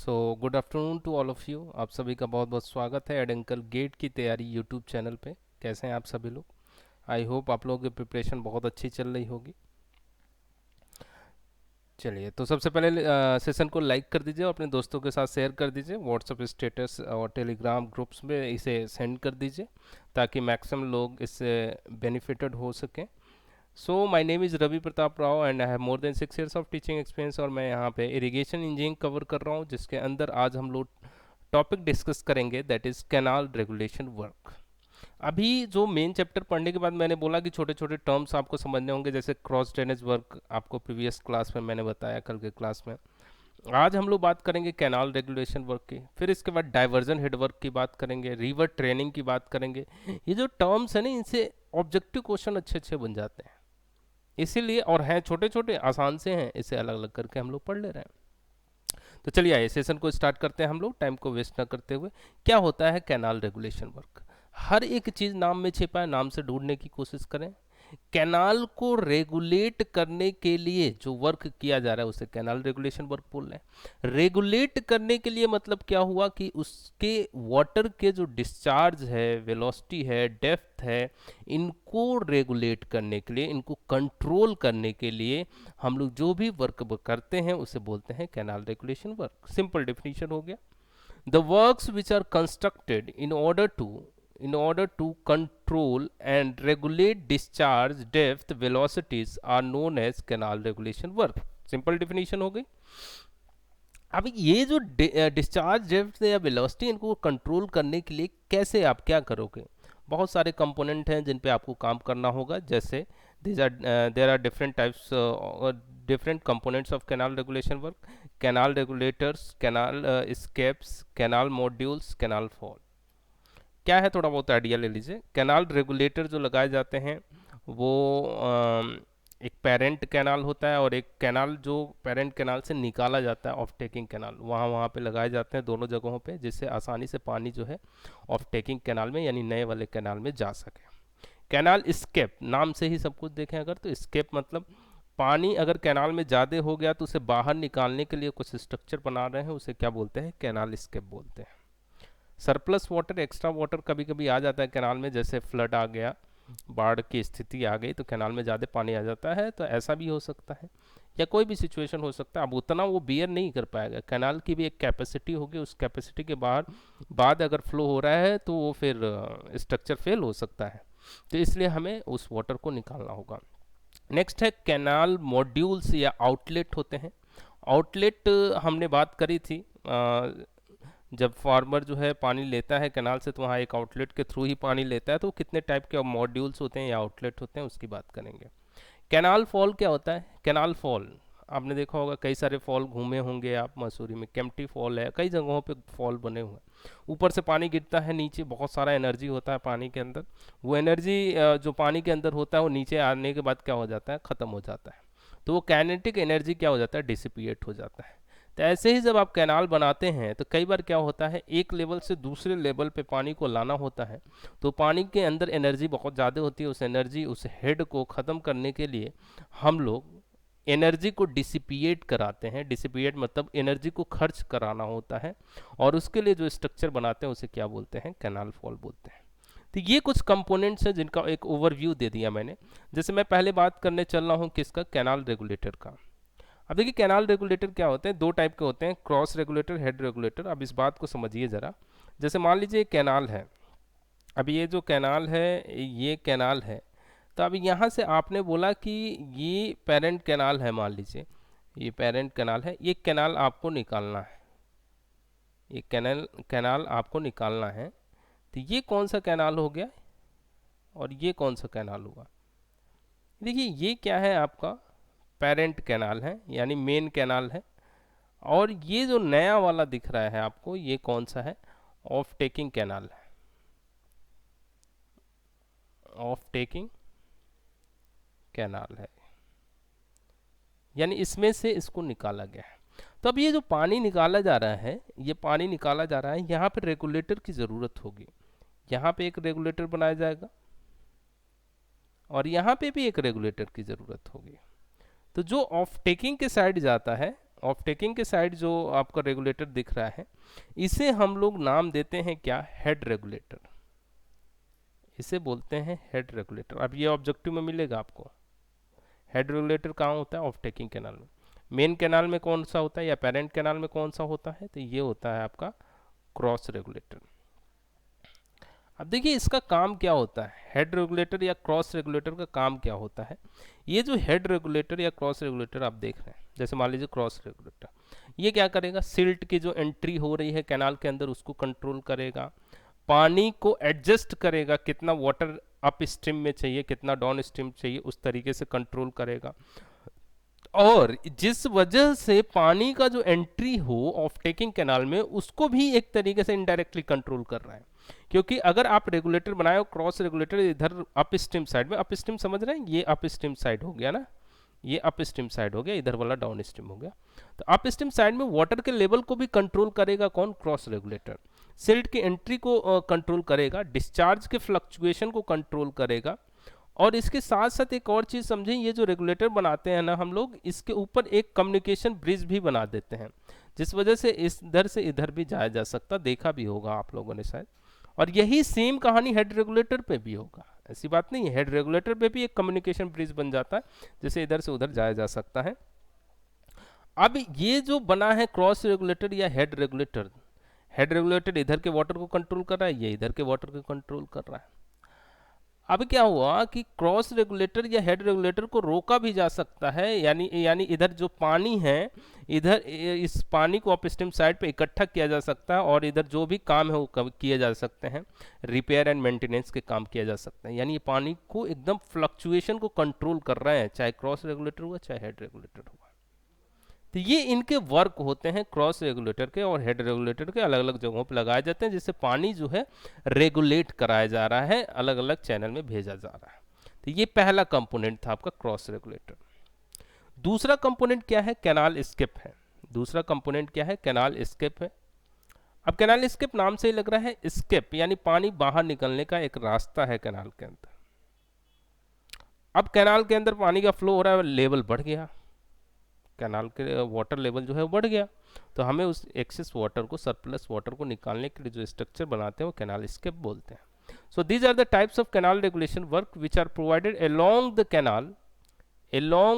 Good afternoon to all of you. आप सभी का बहुत बहुत स्वागत है एडंकल गेट की तैयारी यूट्यूब चैनल पे। कैसे हैं आप सभी लोग? आई होप आप लोगों की प्रिपरेशन बहुत अच्छी चल रही होगी। चलिए, तो सबसे पहले सेशन को लाइक कर दीजिए और अपने दोस्तों के साथ शेयर कर दीजिए। व्हाट्सएप स्टेटस और टेलीग्राम ग्रुप्स में इसे सेंड कर दीजिए ताकि मैक्सिमम लोग इससे बेनिफिटेड हो सकें। So my name is Ravi Pratap Rao and I have more than 6 years of teaching experience. और मैं यहाँ पे इरिगेशन इंजीनियरिंग कवर कर रहा हूँ, जिसके अंदर आज हम लोग टॉपिक डिस्कस करेंगे, that is canal regulation work. अभी जो मेन चैप्टर पढ़ने के बाद मैंने बोला कि छोटे छोटे टर्म्स आपको समझने होंगे, जैसे क्रॉस ड्रेनेज वर्क आपको प्रीवियस क्लास में मैंने बताया, कल के क्लास में। आज हम लोग बात करेंगे कैनाल रेगुलेशन वर्क की, फिर इसके बाद डाइवर्जन हेड वर्क की बात करेंगे, रिवर ट्रेनिंग की बात करेंगे। ये जो टर्म्स है ना, इनसे ऑब्जेक्टिव क्वेश्चन अच्छे अच्छे बन जाते हैं, इसीलिए, और हैं छोटे छोटे आसान से हैं, इसे अलग अलग करके हम लोग पढ़ ले रहे हैं। तो चलिए आइए सेशन को स्टार्ट करते हैं हम लोग, टाइम को वेस्ट ना करते हुए। क्या होता है कैनाल रेगुलेशन वर्क? हर एक चीज़ नाम में छिपा है, नाम से ढूंढने की कोशिश करें। कैनाल को रेगुलेट करने के लिए जो वर्क किया जा रहा है उसे कैनाल रेगुलेशन वर्क बोल रहे हैं। रेगुलेट करने के लिए मतलब क्या हुआ कि उसके वाटर के जो डिस्चार्ज है, वेलोसिटी है, डेप्थ है, इनको रेगुलेट करने के लिए, इनको कंट्रोल करने के लिए हम लोग जो भी वर्क करते हैं उसे बोलते हैं canal regulation work. Simple definition हो गया। The works which are constructed in order to control and regulate discharge depth velocities are known as canal regulation work। Simple definition हो गई। अब ये जो डिस्चार्ज डेप्थ या वेलोसिटी, इनको कंट्रोल करने के लिए कैसे आप क्या करोगे? बहुत सारे कंपोनेंट हैं जिन पे आपको काम करना होगा, जैसे देर आर डिफरेंट टाइप्स और different components of canal regulation work. Canal regulators, canal scapes, canal modules, canal fall. क्या है, थोड़ा बहुत आइडिया ले लीजिए। कैनाल रेगुलेटर जो लगाए जाते हैं वो एक पेरेंट कैनाल होता है, और एक कैनाल जो पेरेंट कैनाल से निकाला जाता है, ऑफ टेकिंग कैनाल, वहाँ वहाँ पे लगाए जाते हैं दोनों जगहों पे, जिससे आसानी से पानी जो है ऑफ टेकिंग कैनाल में यानी नए वाले कैनाल में जा सके। कैनाल स्केप, नाम से ही सब कुछ देखें अगर, तो स्केप मतलब पानी अगर कैनाल में ज़्यादा हो गया तो उसे बाहर निकालने के लिए कुछ स्ट्रक्चर बना रहे हैं, उसे क्या बोलते हैं? कैनाल स्केप बोलते हैं। सरप्लस वाटर, एक्स्ट्रा वाटर कभी कभी आ जाता है कैनाल में, जैसे फ्लड आ गया, बाढ़ की स्थिति आ गई तो कैनाल में ज़्यादा पानी आ जाता है, तो ऐसा भी हो सकता है, या कोई भी सिचुएशन हो सकता है। अब उतना वो बियर नहीं कर पाएगा, कैनाल की भी एक कैपेसिटी होगी, उस कैपेसिटी के बाहर बाद अगर फ्लो हो रहा है तो वो फिर स्ट्रक्चर फेल हो सकता है, तो इसलिए हमें उस वाटर को निकालना होगा। नेक्स्ट है कैनाल मॉड्यूल्स या आउटलेट होते हैं। आउटलेट हमने बात करी थी, जब फार्मर जो है पानी लेता है कैनाल से तो वहाँ एक आउटलेट के थ्रू ही पानी लेता है, तो कितने टाइप के मॉड्यूल्स होते हैं या आउटलेट होते हैं उसकी बात करेंगे। कैनाल फॉल क्या होता है? कैनाल फॉल आपने देखा होगा, कई सारे फॉल घूमे होंगे आप, मसूरी में केम्प्टी फॉल है, कई जगहों पे फॉल बने हुए हैं। ऊपर से पानी गिरता है नीचे, बहुत सारा एनर्जी होता है पानी के अंदर, वो एनर्जी जो पानी के अंदर होता है वो नीचे आने के बाद क्या हो जाता है? ख़त्म हो जाता है, तो वो काइनेटिक एनर्जी क्या हो जाता है? डिसिपिएट हो जाता है। तो ऐसे ही जब आप कैनाल बनाते हैं तो कई बार क्या होता है, एक लेवल से दूसरे लेवल पे पानी को लाना होता है, तो पानी के अंदर एनर्जी बहुत ज़्यादा होती है, उस एनर्जी, उस हेड को ख़त्म करने के लिए हम लोग एनर्जी को डिसिपिएट कराते हैं। डिसिपिएट मतलब एनर्जी को खर्च कराना होता है, और उसके लिए जो स्ट्रक्चर बनाते हैं उसे क्या बोलते हैं? कैनाल फॉल बोलते हैं। तो ये कुछ कंपोनेंट्स हैं जिनका एक ओवरव्यू दे दिया मैंने। जैसे मैं पहले बात करने चल रहा हूँ किसका? कैनाल रेगुलेटर का। अब देखिए कैनाल रेगुलेटर क्या होते हैं, दो टाइप के होते हैं, क्रॉस रेगुलेटर, हेड रेगुलेटर। अब इस बात को समझिए ज़रा। जैसे मान लीजिए कैनाल है, अब ये जो कैनाल है, ये कैनाल है, तो अब यहाँ से आपने बोला कि ये पेरेंट कैनाल है, मान लीजिए ये पेरेंट कैनाल है, ये कैनाल आपको निकालना है, ये कैनाल कैनाल आपको निकालना है। तो ये कौन सा कैनाल हो गया और ये कौन सा कैनाल हुआ? देखिए ये क्या है आपका? पेरेंट कैनाल है यानी मेन कैनाल है, और ये जो नया वाला दिख रहा है आपको, ये कौन सा है? ऑफ टेकिंग कैनाल है, ऑफ टेकिंग कैनाल है, यानी इसमें से इसको निकाला गया है। तो अब ये जो पानी निकाला जा रहा है, ये पानी निकाला जा रहा है, यहाँ पे रेगुलेटर की ज़रूरत होगी। यहाँ पे एक रेगुलेटर बनाया जाएगा और यहाँ पे भी एक रेगुलेटर की ज़रूरत होगी। तो जो ऑफ टेकिंग के साइड जाता है, ऑफ टेकिंग के साइड जो आपका रेगुलेटर दिख रहा है, इसे हम लोग नाम देते हैं क्या, हेड रेगुलेटर। इसे बोलते हैं हेड रेगुलेटर। अब ये ऑब्जेक्टिव में मिलेगा आपको। हेड रेगुलेटर कहाँ होता है, ऑफ टेकिंग कैनाल में। मेन कैनाल में कौन सा होता है या पेरेंट कैनाल में कौन सा होता है, तो ये होता है आपका क्रॉस रेगुलेटर। अब देखिए इसका काम क्या होता है, हेड रेगुलेटर या क्रॉस रेगुलेटर का काम क्या होता है। ये जो हेड रेगुलेटर या क्रॉस रेगुलेटर आप देख रहे हैं, जैसे मान लीजिए क्रॉस रेगुलेटर, ये क्या करेगा, सिल्ट की जो एंट्री हो रही है कैनाल के अंदर उसको कंट्रोल करेगा, पानी को एडजस्ट करेगा, कितना वाटर अप स्ट्रीम में चाहिए कितना डाउन स्ट्रीम चाहिए उस तरीके से कंट्रोल करेगा। और जिस वजह से पानी का जो एंट्री हो ऑफ टेकिंग कैनाल में उसको भी एक तरीके से इनडायरेक्टली कंट्रोल कर रहा है। क्योंकि अगर आप रेगुलेटर बनाए हो क्रॉस रेगुलेटर इधर अप स्ट्रीम साइड में, अप स्ट्रीम समझ रहे हैं, ये अप स्ट्रीम साइड हो गया ना, ये अप स्ट्रीम साइड हो गया, इधर वाला डाउन स्ट्रीम हो गया। तो अप स्ट्रीम साइड में वाटर के लेवल को भी कंट्रोल करेगा कौन, क्रॉस रेगुलेटर। सिल्ट की एंट्री को कंट्रोल करेगा, डिस्चार्ज के फ्लक्चुएशन को कंट्रोल करेगा। और इसके साथ साथ एक और चीज़ समझें, ये जो रेगुलेटर बनाते हैं ना हम लोग, इसके ऊपर एक कम्युनिकेशन ब्रिज भी बना देते हैं, जिस वजह से इस इधर से इधर भी जाया जा सकता, देखा भी होगा आप लोगों ने शायद। और यही सेम कहानी हेड रेगुलेटर पे भी होगा, ऐसी बात नहीं है, हेड रेगुलेटर पे भी एक कम्युनिकेशन ब्रिज बन जाता है, जैसे इधर से उधर जाया जा सकता है। अब ये जो बना है क्रॉस रेगुलेटर या हेड रेगुलेटर, हेड रेगुलेटर इधर के वाटर को कंट्रोल कर रहा है, ये इधर के वाटर को कंट्रोल कर रहा है। अब क्या हुआ कि क्रॉस रेगुलेटर या हेड रेगुलेटर को रोका भी जा सकता है, यानी इधर जो पानी है, इधर इस पानी को अपस्ट्रीम साइड पे इकट्ठा किया जा सकता है और इधर जो भी काम है वो किए जा सकते हैं, रिपेयर एंड मेंटेनेंस के काम किया जा सकते हैं। यानी ये पानी को एकदम फ्लक्चुएशन को कंट्रोल कर रहे हैं, चाहे क्रॉस रेगुलेटर हुआ चाहे हेड रेगुलेटर हुआ। तो ये इनके वर्क होते हैं क्रॉस रेगुलेटर के और हेड रेगुलेटर के, अलग अलग जगहों पर लगाए जाते हैं, जिससे पानी जो है रेगुलेट कराया जा रहा है, अलग अलग चैनल में भेजा जा रहा है। तो ये पहला कंपोनेंट था आपका क्रॉस रेगुलेटर। दूसरा कंपोनेंट क्या है, कैनाल स्किप है। दूसरा कंपोनेंट क्या है, कैनाल स्किप है। अब कैनाल स्किप नाम से ही लग रहा है, स्किप यानी पानी बाहर निकलने का एक रास्ता है कैनाल के अंदर। अब कैनाल के अंदर पानी का फ्लो हो रहा है, लेवल बढ़ गया, कैनाल के वाटर लेवल जो है वो बढ़ गया, तो हमें उस एक्सेस वाटर को, सरप्लस वाटर को निकालने के लिए जो स्ट्रक्चर बनाते हैं वो कैनाल स्किप बोलते हैं। So these are the types of canal regulation work which are provided along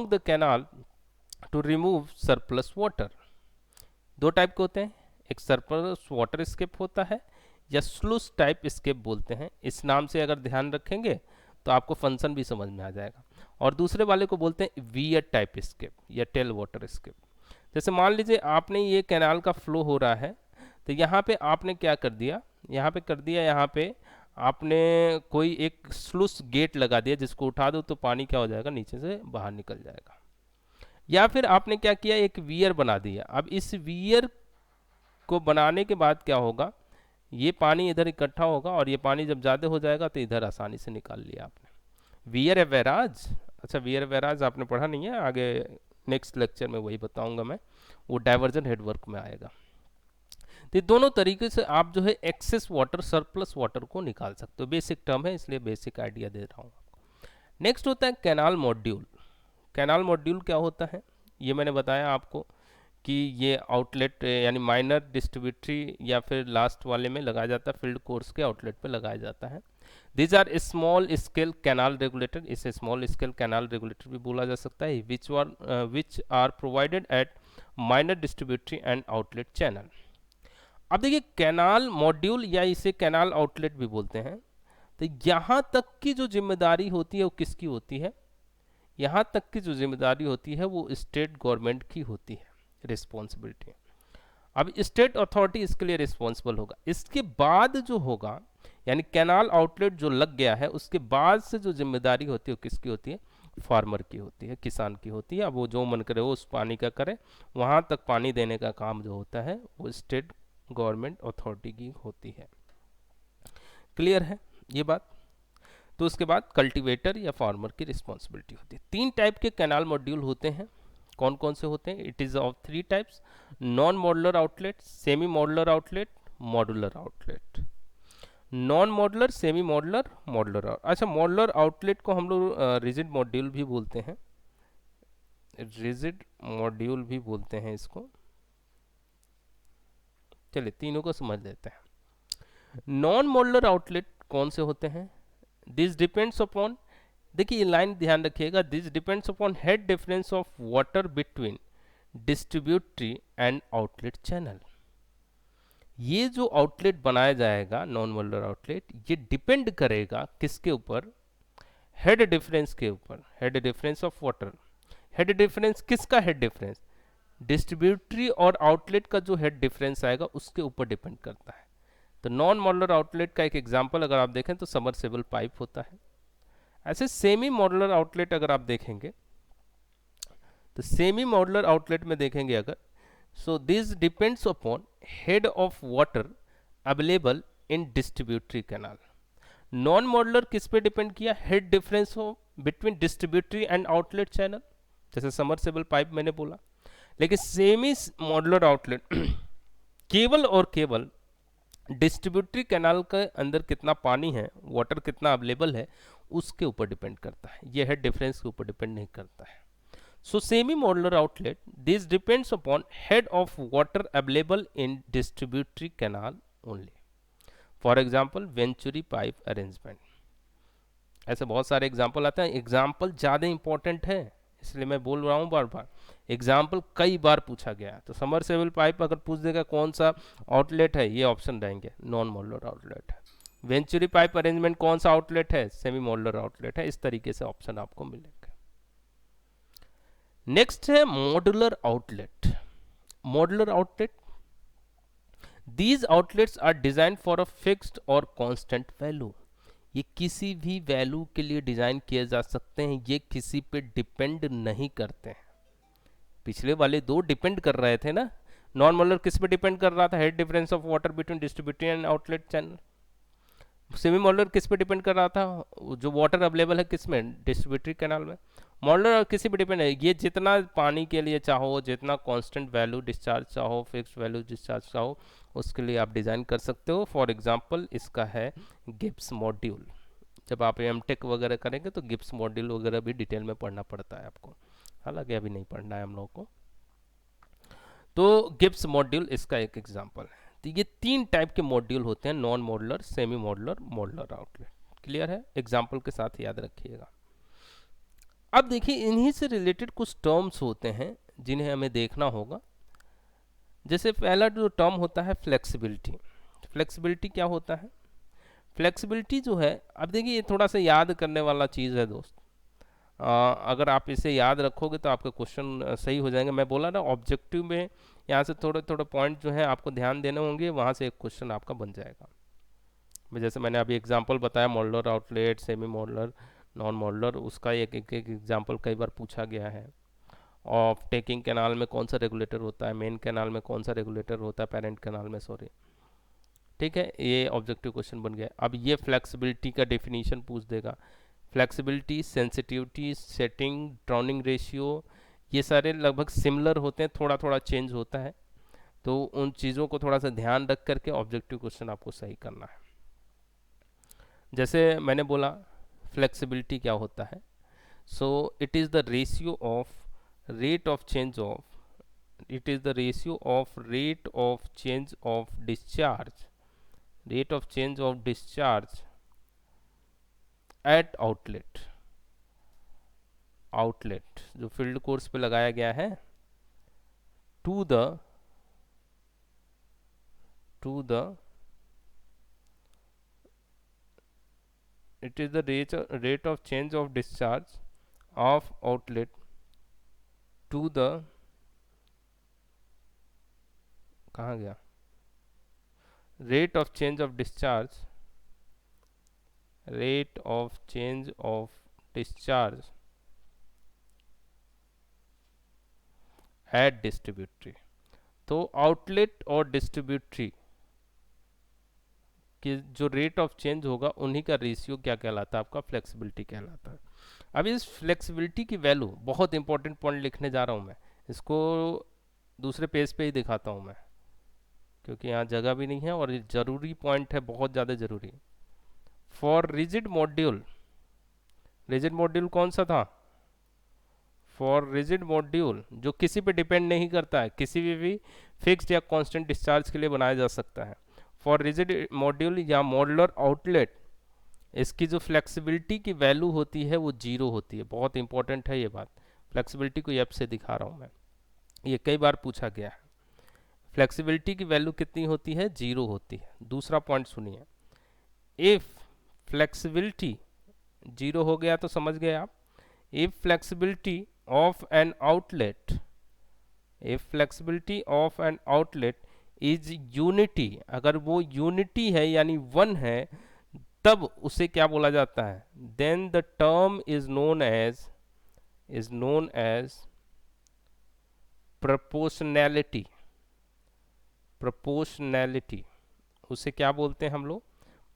the canal to remove surplus water. दो टाइप के होते हैं, एक सरप्लस वाटर स्किप होता है या स्लूस टाइप स्किप बोलते हैं। इस नाम से अगर ध्यान रखेंगे तो आपको फंक्शन भी समझ में आ जाएगा। और दूसरे वाले को बोलते हैं वियर टाइप स्किप या टेल वाटर स्किप। जैसे मान लीजिए आपने ये कैनाल का फ्लो हो रहा है, तो यहाँ पे आपने क्या कर दिया, यहाँ पे आपने कोई एक स्लूस गेट लगा दिया, जिसको उठा दो तो पानी क्या हो जाएगा, नीचे से बाहर निकल जाएगा। या फिर आपने क्या किया, एक वियर बना दिया। अब इस वियर को बनाने के बाद क्या होगा, ये पानी इधर इकट्ठा होगा और ये पानी जब ज़्यादा हो जाएगा तो इधर आसानी से निकाल लिया आपने। वियर एवेराज, अच्छा वियर एवेराज आपने पढ़ा नहीं है, आगे नेक्स्ट लेक्चर में वही बताऊंगा मैं, वो डाइवर्जन हेडवर्क में आएगा। तो दोनों तरीके से आप जो है एक्सेस वाटर, सरप्लस वाटर को निकाल सकते हो। बेसिक टर्म है इसलिए बेसिक आइडिया दे रहा हूँ आपको। नेक्स्ट होता है कैनाल मॉड्यूल। कैनाल मॉड्यूल क्या होता है, ये मैंने बताया आपको कि ये आउटलेट यानी माइनर डिस्ट्रीब्यूटरी या फिर लास्ट वाले में लगाया जाता है, फील्ड कोर्स के आउटलेट पे लगाया जाता है। These are small scale canal regulator, इसे स्मॉल स्केल कैनाल रेगुलेटर भी बोला जा सकता है, which are provided at minor distributory and outlet channel. अब देखिए कैनाल मॉड्यूल या इसे कैनाल आउटलेट भी बोलते हैं, तो यहाँ तक की जो जिम्मेदारी होती है वो किसकी होती है, यहाँ तक की जो जिम्मेदारी होती है वो स्टेट गवर्नमेंट की होती है, रिस्पॉन्सिबिलिटी। अब स्टेट अथॉरिटी इसके लिए रिस्पॉन्सिबल होगा। इसके बाद जो होगा, यानी कैनाल आउटलेट जो लग गया है उसके बाद से जो जिम्मेदारी होती है वो किसकी होती है, फार्मर की होती है, किसान की होती है। अब वो जो मन करे वो उस पानी का करे, वहाँ तक पानी देने का काम जो होता है वो स्टेट गवर्नमेंट अथॉरिटी की होती है। क्लियर है ये बात। तो उसके बाद कल्टीवेटर या फार्मर की रिस्पॉन्सिबिलिटी होती है। 3 टाइप के कैनाल मॉड्यूल होते हैं। कौन कौन से होते हैं, it is of 3 types, non modular outlet, semi modular outlet, modular outlet. Non modular, semi modular, modular. अच्छा मॉडुलर आउटलेट को हम लोग रिजिड मॉड्यूल भी बोलते हैं, रिजिड मॉड्यूल भी बोलते हैं इसको। चलिए तीनों को समझ लेते हैं। नॉन मॉडुलर आउटलेट कौन से होते हैं? दिस डिपेंड्स अपॉन, देखिए ये लाइन ध्यान रखिएगा, this depends upon head difference of water between distributary and outlet channel. ये जो आउटलेट बनाया जाएगा नॉन मॉडुलर आउटलेट, ये डिपेंड करेगा किसके ऊपर? हेड डिफरेंस के ऊपर, head difference of water. Head difference किसका हेड डिफरेंस? डिस्ट्रीब्यूटरी और आउटलेट का जो हेड डिफरेंस आएगा उसके ऊपर डिपेंड करता है। तो नॉन मॉडुलर आउटलेट का एक एग्जांपल अगर आप देखें तो सबमर्सिबल पाइप होता है। ऐसे सेमी मॉडुलर आउटलेट अगर आप देखेंगे तो सेमी मॉडुलर आउटलेट में देखेंगे अगर, so this depends upon head of water available in distributary canal. Non modular किस पे डिपेंड किया? हेड डिफरेंस हो between distributary and outlet channel, जैसे सबमर्सिबल पाइप मैंने बोला। लेकिन सेमी मॉडुलर आउटलेट केवल और केवल डिस्ट्रीब्यूटरी कैनाल के अंदर कितना पानी है, वाटर कितना अवेलेबल है, उसके ऊपर डिपेंड करता है। यह हेड डिफरेंस के ऊपर डिपेंड नहीं करता है। So semi modular outlet, this depends upon head of water available in distributary canal only. For example venturi pipe arrangement. ऐसे बहुत सारे एग्जाम्पल आते हैं, एग्जाम्पल ज़्यादा इंपॉर्टेंट है इसलिए मैं बोल रहा हूँ बार बार, एग्जाम्पल कई बार पूछा गया है। तो सबमर्सिबल पाइप अगर पूछ देगा कौन सा आउटलेट है, ये ऑप्शन रहेंगे, नॉन मॉडुलर आउटलेट है। वेंचुरी पाइप अरेंजमेंट कौन सा आउटलेट है? सेमी मॉडुलर आउटलेट है। इस तरीके से ऑप्शन आपको मिलेगा। नेक्स्ट है modular outlet. Modular outlet, these outlets are design for a fixed और कांस्टेंट वैल्यू। ये किसी भी वैल्यू के लिए डिजाइन किए जा सकते हैं, ये किसी पे डिपेंड नहीं करते हैं। पिछले वाले दो डिपेंड कर रहे थे ना, नॉन मॉडुलर किस पे डिपेंड कर रहा था? Head difference of water between distributary and outlet channel. Semi modular किस पे डिपेंड कर रहा था? जो वाटर अवेलेबल है किस में? डिस्ट्रीब्यूटरी कैनाल में। मॉडुलर किसी पे डिपेंड है, ये जितना पानी के लिए चाहो, जितना कांस्टेंट वैल्यू डिस्चार्ज चाहो, फिक्स्ड वैल्यू डिस्चार्ज चाहो, उसके लिए आप डिज़ाइन कर सकते हो। फॉर एग्जांपल इसका है गिब्स मॉड्यूल। जब आप एमटेक वगैरह करेंगे तो गिब्स मॉड्यूल वगैरह भी डिटेल में पढ़ना पड़ता है आपको, हालांकि अभी नहीं पढ़ना है हम लोगों को। तो गिब्स मॉड्यूल इसका एक एग्जांपल है। तो ये तीन टाइप के मॉड्यूल होते हैं, non modular, semi modular, modular outlet. Clear है? एग्जांपल के साथ याद रखिएगा। अब देखिए इन्हीं से रिलेटेड कुछ टर्म्स होते हैं जिन्हें हमें देखना होगा। जैसे पहला जो टर्म होता है फ्लेक्सिबिलिटी। फ्लेक्सिबिलिटी क्या होता है? फ्लेक्सिबिलिटी जो है, अब देखिए ये थोड़ा सा याद करने वाला चीज़ है दोस्त। अगर आप इसे याद रखोगे तो आपके क्वेश्चन सही हो जाएंगे। मैं बोला ना ऑब्जेक्टिव में यहाँ से थोड़े थोड़े पॉइंट जो है आपको ध्यान देने होंगे, वहाँ से एक क्वेश्चन आपका बन जाएगा। जैसे मैंने अभी एग्जांपल बताया modular outlet, semi modular, non modular, उसका एक एक एग्जांपल कई बार पूछा गया है। ऑफ टेकिंग कैनाल में कौन सा रेगुलेटर होता है, मेन कैनाल में कौन सा रेगुलेटर होता है, पेरेंट कैनाल में, सॉरी। ठीक है, ये ऑब्जेक्टिव क्वेश्चन बन गया। अब ये फ्लेक्सिबिलिटी का डेफिनेशन पूछ देगा। Flexibility, sensitivity, setting, drowning ratio, ये सारे लगभग सिमिलर होते हैं, थोड़ा थोड़ा चेंज होता है। तो उन चीज़ों को थोड़ा सा ध्यान रख करके ऑब्जेक्टिव क्वेश्चन आपको सही करना है। जैसे मैंने बोला फ्लेक्सिबिलिटी क्या होता है, so it is the ratio of rate of change of, it is the ratio of rate of change of discharge, rate of change of discharge at outlet, outlet जो फील्ड कोर्स पे लगाया गया है, to the it is the rate of change of discharge of outlet to the, कहाँ गया, rate of change of discharge, rate of change of discharge at distributory. तो outlet और distributory कि जो रेट ऑफ चेंज होगा उन्हीं का ratio क्या कहलाता है? आपका फ्लेक्सिबिलिटी कहलाता है। अब इस फ्लेक्सिबिलिटी की वैल्यू, बहुत इंपॉर्टेंट पॉइंट लिखने जा रहा हूँ मैं, इसको दूसरे पेज पे ही दिखाता हूँ मैं, क्योंकि यहाँ जगह भी नहीं है और ये ज़रूरी पॉइंट है, बहुत ज़्यादा ज़रूरी। For rigid module, rigid module कौन सा था? फॉर रिजिड मॉड्यूल जो किसी पे डिपेंड नहीं करता है, किसी भी फिक्स्ड या कांस्टेंट डिस्चार्ज के लिए बनाया जा सकता है। फॉर रिजिड मॉड्यूल या मॉडुलर आउटलेट, इसकी जो फ्लेक्सिबिलिटी की वैल्यू होती है वो जीरो होती है। बहुत इंपॉर्टेंट है ये बात, फ्लेक्सिबिलिटी को एफ से दिखा रहा हूँ मैं, ये कई बार पूछा गया है। फ्लेक्सिबिलिटी की वैल्यू कितनी होती है? जीरो होती है। दूसरा पॉइंट सुनिए, इफ फ्लेक्सिबिलिटी जीरो हो गया तो समझ गए आप, if flexibility of an outlet, if flexibility of an outlet is unity, अगर वो यूनिटी है यानी वन है, तब उसे क्या बोला जाता है? Then the term is known as proportionality. Proportionality उसे क्या बोलते हैं हम लोग?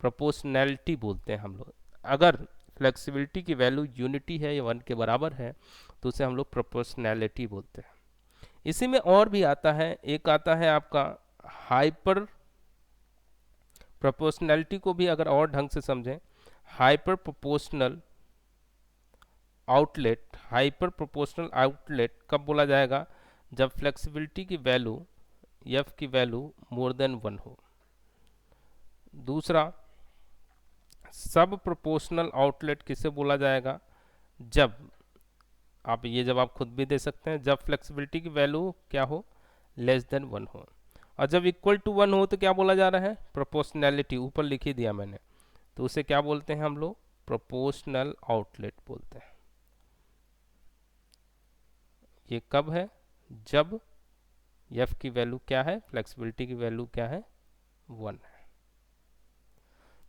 प्रोपोर्शनैलिटी बोलते हैं हम लोग। अगर फ्लेक्सिबिलिटी की वैल्यू यूनिटी है या वन के बराबर है तो उसे हम लोग प्रोपोर्शनैलिटी बोलते हैं। इसी में और भी आता है, एक आता है आपका हाइपर प्रोपोर्शनैलिटी को भी अगर और ढंग से समझें, hyper proportional outlet, hyper proportional outlet कब बोला जाएगा? जब फ्लेक्सिबिलिटी की वैल्यू एफ की वैल्यू मोर देन वन हो। दूसरा, सब प्रोपोर्शनल आउटलेट किसे बोला जाएगा? जब आप ये जवाब खुद भी दे सकते हैं, जब फ्लेक्सिबिलिटी की वैल्यू क्या हो? लेस देन वन हो। और जब इक्वल टू वन हो तो क्या बोला जा रहा है? प्रोपोर्शनैलिटी, ऊपर लिख ही दिया मैंने, तो उसे क्या बोलते हैं हम लोग? प्रोपोर्शनल आउटलेट बोलते हैं। ये कब है? जब एफ की वैल्यू क्या है? फ्लेक्सिबिलिटी की वैल्यू क्या है? वन है।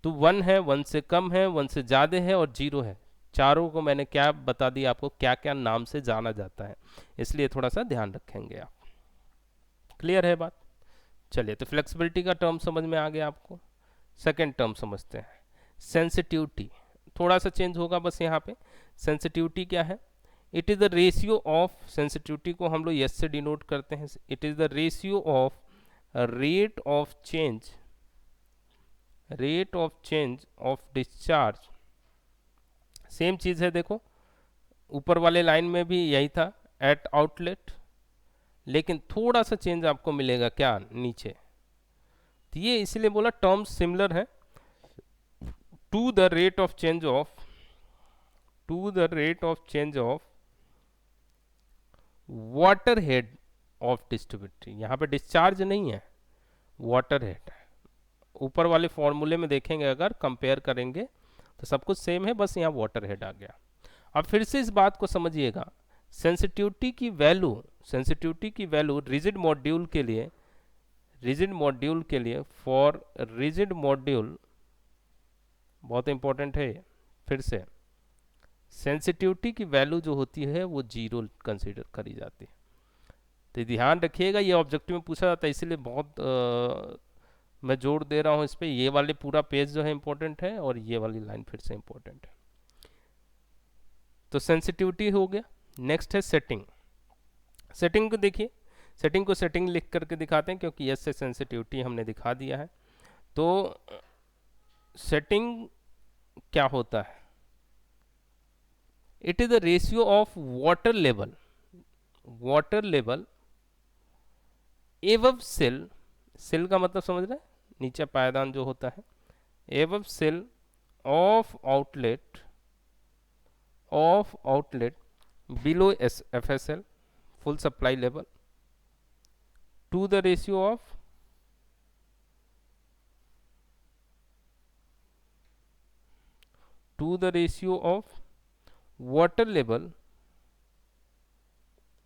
तो वन है, वन से कम है, वन से ज़्यादा है और जीरो है। चारों को मैंने क्या बता दिया आपको, क्या क्या नाम से जाना जाता है, इसलिए थोड़ा सा ध्यान रखेंगे आप। क्लियर है बात? चलिए, तो फ्लेक्सिबिलिटी का टर्म समझ में आ गया आपको। सेकेंड टर्म समझते हैं, सेंसिटिविटी। थोड़ा सा चेंज होगा बस यहाँ पे। सेंसिटिविटी क्या है? It is the ratio of, sensitivity को हम लोग यस से डिनोट करते हैं। It is the ratio of rate of change, rate of change of discharge. Same चीज़ है, देखो ऊपर वाले लाइन में भी यही था, एट आउटलेट, लेकिन थोड़ा सा चेंज आपको मिलेगा क्या? नीचे। तो ये इसलिए बोला टर्म्स सिमिलर है। To the rate of change of, to the rate of change of water head of distributory. यहाँ पे डिस्चार्ज नहीं है, वाटर हेड है। ऊपर वाले फॉर्मूले में देखेंगे, अगर कंपेयर करेंगे तो सब कुछ सेम है, बस यहाँ वाटर हेड आ गया। अब फिर से इस बात को समझिएगा, सेंसिटिविटी की वैल्यू, सेंसिटिविटी की वैल्यू रिजिड मॉड्यूल के लिए, रिजिड मॉड्यूल के लिए, फॉर रिजिड मॉड्यूल, बहुत इंपॉर्टेंट है ये, फिर से सेंसिटिविटी की वैल्यू जो होती है वो जीरो कंसीडर करी जाती है। तो ध्यान रखिएगा, ये ऑब्जेक्टिव में पूछा जाता है, इसलिए बहुत मैं जोर दे रहा हूँ इस पर। ये वाले पूरा पेज जो है इंपॉर्टेंट है और ये वाली लाइन फिर से इंपॉर्टेंट है। तो सेंसिटिविटी हो गया। नेक्स्ट है सेटिंग। सेटिंग को देखिए, सेटिंग को सेटिंग लिख करके दिखाते हैं, क्योंकि यस से सेंसिटिविटी हमने दिखा दिया है। तो सेटिंग क्या होता है? It is the ratio of water level, water level above sill, sill का मतलब समझ रहे हैं, नीचे पायदान जो होता है, above sill of outlet, of outlet below FSL, full supply level, to the ratio of, to the ratio of water level,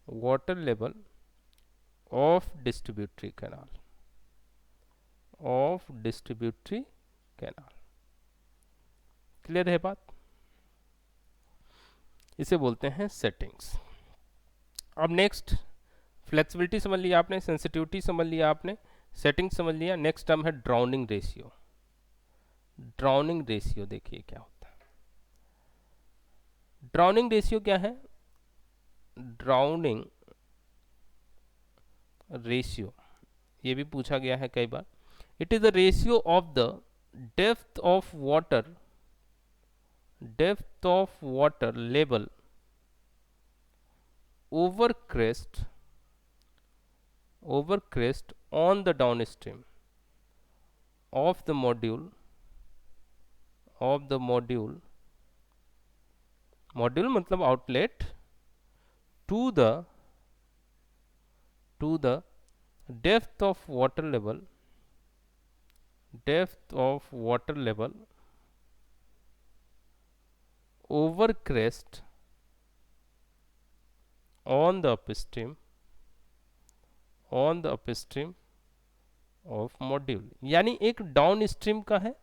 water level of distributary canal, of distributary canal। Clear है बात? इसे बोलते हैं सेटिंग्स। अब next, flexibility समझ लिया आपने, sensitivity समझ लिया आपने, सेटिंग समझ लिया। नेक्स्ट टर्म है ड्राउनिंग रेशियो। ड्राउनिंग रेशियो देखिए क्या होता है। ड्राउनिंग रेशियो क्या है? ड्राउनिंग रेशियो ये भी पूछा गया है कई बार। It is the ratio of the depth of water, depth of water level over crest on the downstream of the module मतलब outlet to the depth of water level over crest on the upstream of module. यानी एक down stream का है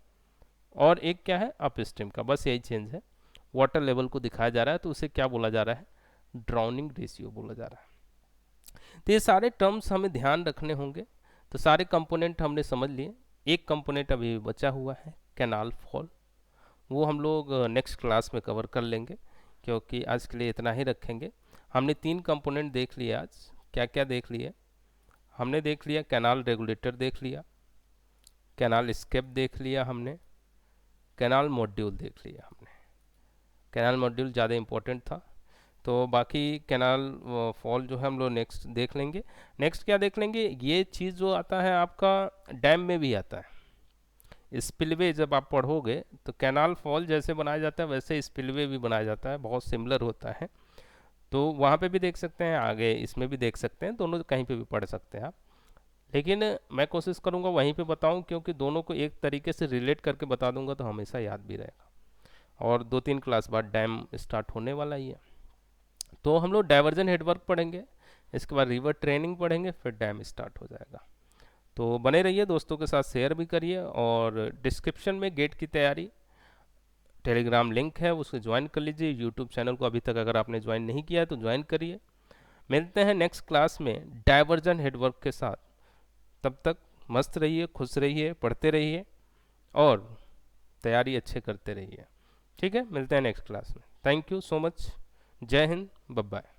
और एक क्या है, up stream का, बस यही चेंज है। वाटर लेवल को दिखाया जा रहा है तो उसे क्या बोला जा रहा है, ड्राउनिंग रेशियो बोला जा रहा है। तो ये सारे टर्म्स हमें ध्यान रखने होंगे। तो सारे कंपोनेंट हमने समझ लिए। एक कंपोनेंट अभी बचा हुआ है कैनाल फॉल, वो हम लोग नेक्स्ट क्लास में कवर कर लेंगे, क्योंकि आज के लिए इतना ही रखेंगे। हमने 3 कंपोनेंट देख लिए आज। क्या क्या देख लिए हमने, देख लिया कैनाल रेगुलेटर, देख लिया कैनाल स्केप, देख लिया हमने कैनाल मॉड्यूल, देख लिया हमने। कैनाल मॉड्यूल ज़्यादा इम्पोर्टेंट था, तो बाकी कैनाल फॉल जो है हम लोग नेक्स्ट देख लेंगे। नेक्स्ट क्या देख लेंगे, ये चीज़ जो आता है आपका डैम में भी आता है। स्पिलवे जब आप पढ़ोगे तो कैनाल फॉल जैसे बनाया जाता है वैसे स्पिलवे भी बनाया जाता है, बहुत सिमिलर होता है। तो वहाँ पे भी देख सकते हैं, आगे इसमें भी देख सकते हैं, दोनों कहीं पे भी पढ़ सकते हैं आप। लेकिन मैं कोशिश करूँगा वहीं पे बताऊँ, क्योंकि दोनों को एक तरीके से रिलेट करके बता दूंगा तो हमेशा याद भी रहेगा। और 2-3 क्लास बाद डैम स्टार्ट होने वाला ही है, तो हम लोग डाइवर्जन हेडवर्क पढ़ेंगे, इसके बाद रिवर ट्रेनिंग पढ़ेंगे, फिर डैम स्टार्ट हो जाएगा। तो बने रहिए, दोस्तों के साथ शेयर भी करिए, और डिस्क्रिप्शन में गेट की तैयारी टेलीग्राम लिंक है, उसे ज्वाइन कर लीजिए। यूट्यूब चैनल को अभी तक अगर आपने ज्वाइन नहीं किया है तो ज्वाइन करिए। मिलते हैं नेक्स्ट क्लास में डाइवर्जन हेडवर्क के साथ। तब तक मस्त रहिए, खुश रहिए, पढ़ते रहिए और तैयारी अच्छे करते रहिए। ठीक है, मिलते हैं नेक्स्ट क्लास में। Thank you so much. जय हिंद, बाय बाय।